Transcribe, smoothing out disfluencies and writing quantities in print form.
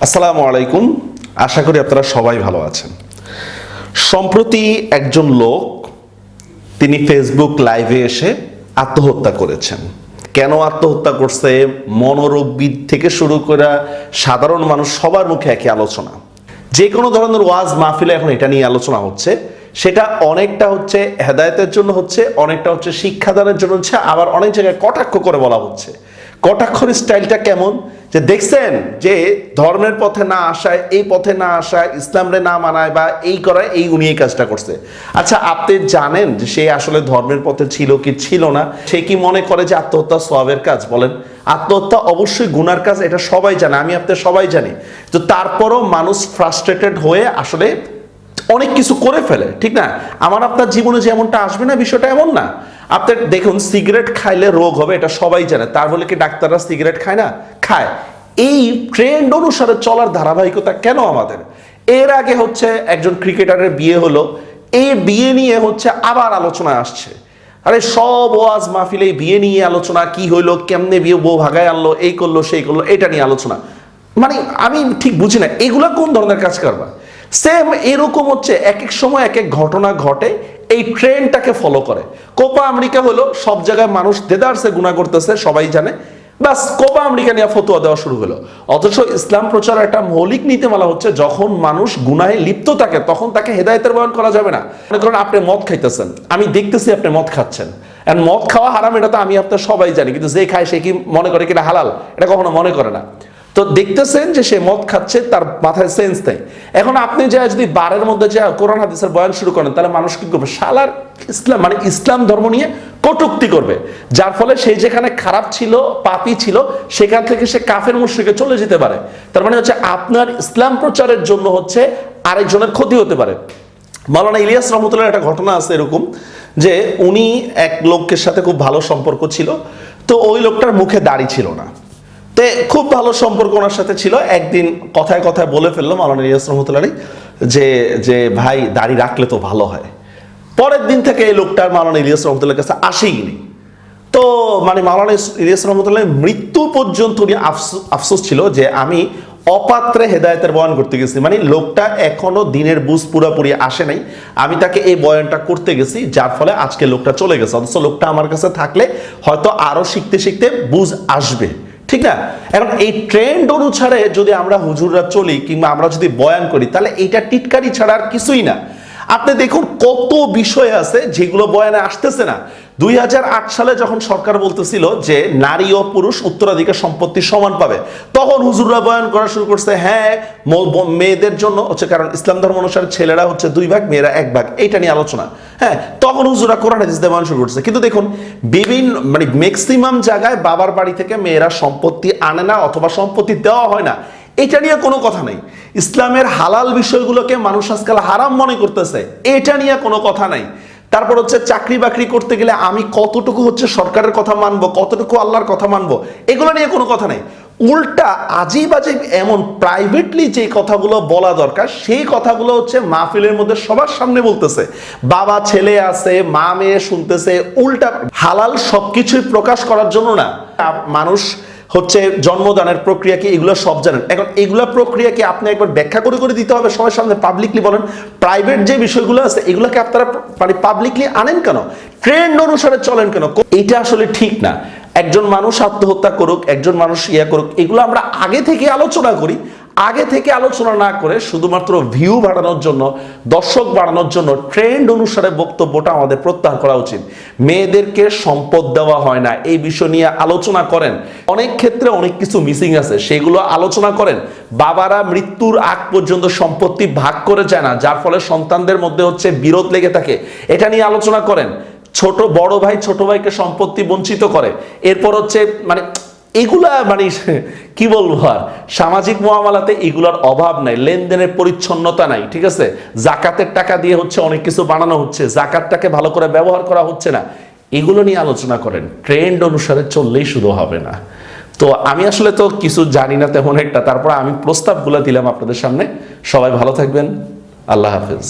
আসসালামু আলাইকুম। আশা করি আপনারা সবাই ভালো আছেন। সম্প্রতি একজন লোক তিনি ফেসবুক লাইভে এসে আত্মহত্যা করেছেন। কেন আত্মহত্যা করছে, মনোরোগবিদ থেকে শুরু করে সাধারণ মানুষ সবার মুখে একই আলোচনা। যে কোনো ধরনের ওয়াজ মাহফিলে এখন এটা নিয়ে আলোচনা হচ্ছে। সেটা অনেকটা হচ্ছে হেদায়েতের জন্য হচ্ছে, অনেকটা হচ্ছে শিক্ষাদানের জন্য হচ্ছে, আবার অনেক জায়গায় কটাক্ষ করে বলা হচ্ছে। কটাক্ষর স্টাইলটা কেমন, যে দেখছেন যে ধর্মের পথে না আসায়, এই পথে না আসায়, ইসলামরে না মানায় বা এই করায় উনি এই কাজটা করছে। আচ্ছা, আপনি জানেন যে সে আসলে ধর্মের পথে ছিল কি ছিল না? সে কি মনে করে যে আত্মহত্যা সওয়াবের কাজ? বলেন, আত্মহত্যা অবশ্যই গুনার কাজ, এটা সবাই জানে, আমি আপনি সবাই জানি। তো তারপরও মানুষ ফ্রাস্ট্রেটেড হয়ে আসলে অনেক কিছু করে ফেলে, ঠিক না? আমার আপনার জীবনে যেমনটা আসবে না, বিষয়টা এমন না। আপনি দেখুন, সিগারেট খাইলে রোগ হবে, এটা সবাই জানে। তার বলে কি ডাক্তাররা সিগারেট খায় না? খায়। এই ট্রেন্ড অনুসারে চলার ধারাবাহিকতা কেন আমাদের? এর আগে হচ্ছে একজন ক্রিকেটারের বিয়ে হলো, এই বিয়ে নিয়ে হচ্ছে আবার আলোচনা আসছে। আরে সব ওয়াজ মাহফিলে বিয়ে নিয়ে আলোচনা, কি হইলো, কেমনে বিয়ে, বউ ভাগায় আনলো, এই করলো সেই করলো, এটা নিয়ে আলোচনা। মানে আমি ঠিক বুঝি না এগুলা কোন ধরনের কাজ করবা। সেম এরকম হচ্ছে এক এক সময় এক এক ঘটনা ঘটে, এই ট্রেন্ডটাকে ফলো করে। কোপা আমেরিকা হলো, সব জায়গায় মানুষ দেদারসে গুনাহ করতেছে, সবাই জানে, বাস কোপা আমেরিকা নিয়ে ফতোয়া দেওয়া শুরু হলো। অথচ ইসলাম প্রচার একটা মৌলিক নীতিমালা হচ্ছে, যখন মানুষ গুনাহে লিপ্ত থাকে তখন তাকে হেদায়েতের বয়ান করা যাবে না। মনে করেন আপনি মদ খাইতেছেন, আমি দেখতেছি আপনি মদ খাচ্ছেন, এন্ড মদ খাওয়া হারাম, এটা তো আমি আপনার সবাই জানি, কিন্তু যে খায় সে কি মনে করে কিনা হালাল? এটা কখনো মনে করে না। তো দেখতেছেন যে সে মদ খাচ্ছে, তার মাথায় সেন্স নেই। এখন আপনি যা যদি বারের মধ্যে যা কোরআন হাদিসের বয়ান শুরু করেন, তাহলে মানুষ কি করবে? শালার ইসলাম মানে ইসলাম ধর্ম নিয়ে কটূক্তি করবে, যার ফলে সে যেখানে খারাপ ছিল, পাপী ছিল, সেখান থেকে সে কাফের মুশরিকে চলে যেতে পারে। তার মানে হচ্ছে আপনার ইসলাম প্রচারের জন্য হচ্ছে আরেকজনের ক্ষতি হতে পারে। মাওলানা ইলিয়াস রহমতুল্লাহর একটা ঘটনা আছে এরকম, যে উনি এক লোকের সাথে খুব ভালো সম্পর্ক ছিল। তো ওই লোকটার মুখে দাড়ি ছিল না, খুব ভালো সম্পর্ক ওনার সাথে ছিল। একদিন কথায় কথায় বলে ফেললো মাওলানা ইলিয়াস রহমতুল্লাহ যে যে ভাই, দাড়ি রাখলে তো ভালো হয়। পরের দিন থেকে এই লোকটার মাওলানা ইলিয়াস রহমতুল্লাহর কাছে আসেই নি। তো মানে মাওলানা ইলিয়াস রহমতুল্লাহ মৃত্যু পর্যন্ত উনি আফসোস ছিল যে আমি অপাত্রে হেদায়েতের বয়ান করতে গেছি, মানে লোকটা এখনো দিনের বুঝ পুরোপুরি আসে নাই, আমি তাকে এই বয়ানটা করতে গেছি, যার ফলে আজকে লোকটা চলে গেছে। অথচ লোকটা আমার কাছে থাকলে হয়তো আরো শিখতে শিখতে বুঝ আসবে, ঠিক না? এখন এই ট্রেন্ড অনুসারে যদি আমরা হুজুররা চলি কিংবা আমরা যদি বয়ান করি, তাহলে এইটা টিটকারি ছাড়া আর কিছুই না। আপনি দেখুন কত বিষয় আছে যেগুলো বয়ানে আসতেছে না। 2008 সালে যখন সরকার বলতেছিল যে নারী ও পুরুষ উত্তরাধিকার সম্পত্তি সমান পাবে, তখন হুজুররা বয়ান করা শুরু করছে, হ্যাঁ মেয়েদের জন্য হচ্ছে, কারণ ইসলাম ধর্ম অনুসারে ছেলেরা হচ্ছে 2 ভাগ, মেয়েরা 1 ভাগ, এইটা নিয়ে আলোচনা। হ্যাঁ, তখন হুজুররা কোরআন হাদিস দিয়ে বয়ান শুরু করছে। কিন্তু দেখুন বিভিন্ন মানে ম্যাক্সিমাম জায়গায় বাবার বাড়ি থেকে মেয়েরা সম্পত্তি আনে না, অথবা সম্পত্তি দেওয়া হয় না, এটা নিয়ে কোনো কথা নাই। ইসলামের হালাল বিষয়গুলোকে মানুষ আজকাল হারাম মনে করতেছে, এটা নিয়ে কোনো কথা নাই। তারপর হচ্ছে চাকরি বাকরি করতে গেলে আমি কতটুকু হচ্ছে সরকারের কথা মানবো, কতটুকু আল্লাহর কথা মানবো, এগুলো নিয়ে কোনো কথা নাই। উল্টা আজিব আজিব এমন প্রাইভেটলি যে কথাগুলো বলা দরকার, সেই কথাগুলো হচ্ছে মাহফিলের মধ্যে সবার সামনে বলতেছে। বাবা ছেলে আছে, মা মেয়ে শুনতেছে, উল্টা হালাল সবকিছুই প্রকাশ করার জন্য না। মানুষ হচ্ছে জন্মদানের প্রক্রিয়া কি, এগুলো সব জানেন। এখন এগুলা প্রক্রিয়া কি আপনি একবার ব্যাখ্যা করে করে দিতে হবে সবার সামনে, পাবলিকলি বলেন? প্রাইভেট যে বিষয়গুলো আছে এগুলোকে আপনারা মানে পাবলিকলি আনেন কেন? ট্রেন্ড অনুসারে চলেন কেন? এটা আসলে ঠিক না। একজন মানুষ আত্মহত্যা করুক, একজন মানুষ করুক, এগুলো আমরা আগে থেকে আলোচনা করি। আগে থেকে আলোচনা না করে শুধুমাত্র ভিউ বাড়ানোর জন্য, দর্শক বাড়ানোর জন্য ট্রেন্ড অনুসারে বক্তব্যটা আমাদের প্রত্যাহার করা উচিত। মেয়েদেরকে সম্পদ দেওয়া হয় না, এই বিষয় নিয়ে আলোচনা করেন। অনেক ক্ষেত্রে অনেক কিছু মিসিং আছে, সেগুলো আলোচনা করেন। বাবারা মৃত্যুর আগ পর্যন্ত সম্পত্তি ভাগ করে যায় না, যার ফলে সন্তানদের মধ্যে হচ্ছে বিরোধ লেগে থাকে, এটা নিয়ে আলোচনা করেন। ছোট বড় ভাই ছোট ভাইকে সম্পত্তি বঞ্চিত করে, এরপর হচ্ছে মানে এগুলা মানে কি বলবো, আর সামাজিক মুআমালাতে এগুলার অভাব নাই, লেনদেনের পরিচ্ছন্নতা নাই, ঠিক আছে? জাকাতের টাকা দিয়ে হচ্ছে অনেক কিছু বানানো হচ্ছে, জাকাতটাকে ভালো করে ব্যবহার করা হচ্ছে না, এগুলো নিয়ে আলোচনা করেন। ট্রেন্ড অনুসারে চললেই শুধু হবে না। তো আমি আসলে তো কিছু জানি না তেমন একটা, তারপর আমি প্রস্তাবগুলো দিলাম আপনাদের সামনে। সবাই ভালো থাকবেন, আল্লাহ হাফেজ।